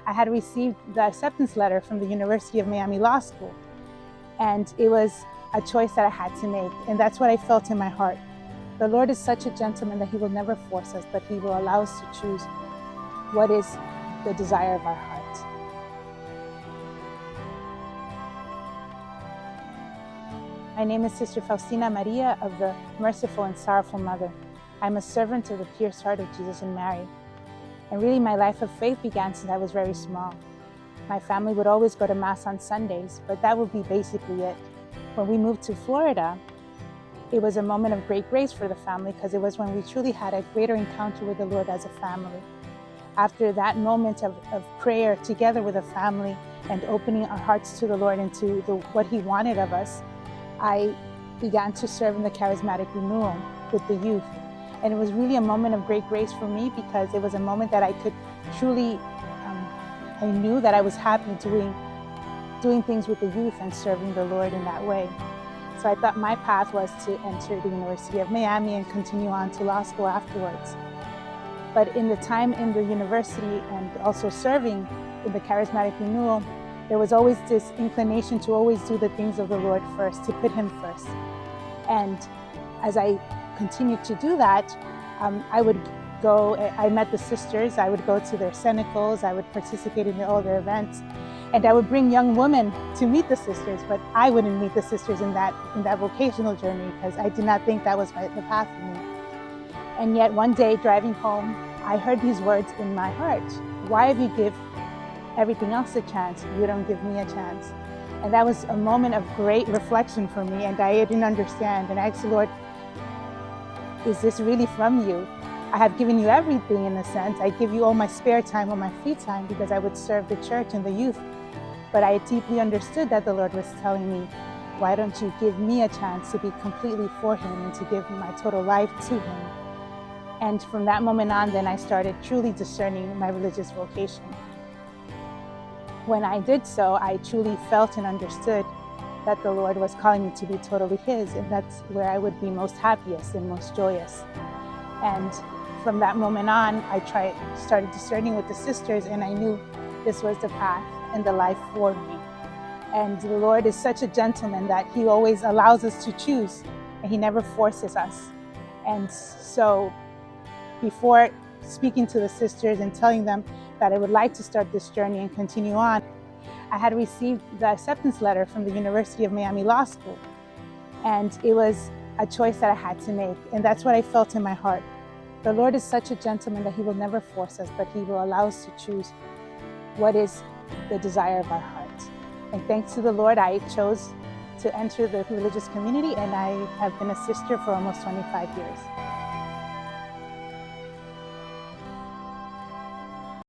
I had received the acceptance letter from the University of Miami Law School, and it was a choice that I had to make, and that's what I felt in my heart. The Lord is such a gentleman that He will never force us, but He will allow us to choose what is the desire of our heart. My name is Sister Faustina Maria of the Merciful and Sorrowful Mother. I'm a servant of the pierced heart of Jesus and Mary. And really, my life of faith began since I was very small. My family would always go to Mass on Sundays, but that would be basically it. When we moved to Florida, it was a moment of great grace for the family because it was when we truly had a greater encounter with the Lord as a family. After that moment of prayer together with a family and opening our hearts to the Lord and to what He wanted of us, I began to serve in the charismatic renewal with the youth. And it was really a moment of great grace for me because it was a moment that I could truly, I knew that I was happy doing things with the youth and serving the Lord in that way. So I thought my path was to enter the University of Miami and continue on to law school afterwards. But in the time in the university and also serving in the charismatic renewal, there was always this inclination to always do the things of the Lord first, to put Him first. And as I continued to do that, I would go, I met the sisters, I would go to their cenacles, I would participate in all their events, and I would bring young women to meet the sisters, but I wouldn't meet the sisters in that vocational journey because I did not think that was the path for me. And yet one day driving home, I heard these words in my heart: why have you give everything else a chance, you don't give me a chance? And that was a moment of great reflection for me, and I didn't understand. And I asked the Lord, is this really from you? I have given you everything in a sense. I give you all my spare time, all my free time, because I would serve the church and the youth. But I deeply understood that the Lord was telling me, why don't you give me a chance to be completely for Him and to give my total life to Him? And from that moment on, then I started truly discerning my religious vocation. When I did so, I truly felt and understood that the Lord was calling me to be totally His, and that's where I would be most happiest and most joyous. And from that moment on, I started discerning with the sisters, and I knew this was the path and the life for me. And the Lord is such a gentleman that He always allows us to choose, and He never forces us. And so before speaking to the sisters and telling them that I would like to start this journey and continue on, I had received the acceptance letter from the University of Miami Law School, and it was a choice that I had to make, and that's what I felt in my heart. The Lord is such a gentleman that He will never force us, but He will allow us to choose what is the desire of our heart. And thanks to the Lord, I chose to enter the religious community, and I have been a sister for almost 25 years.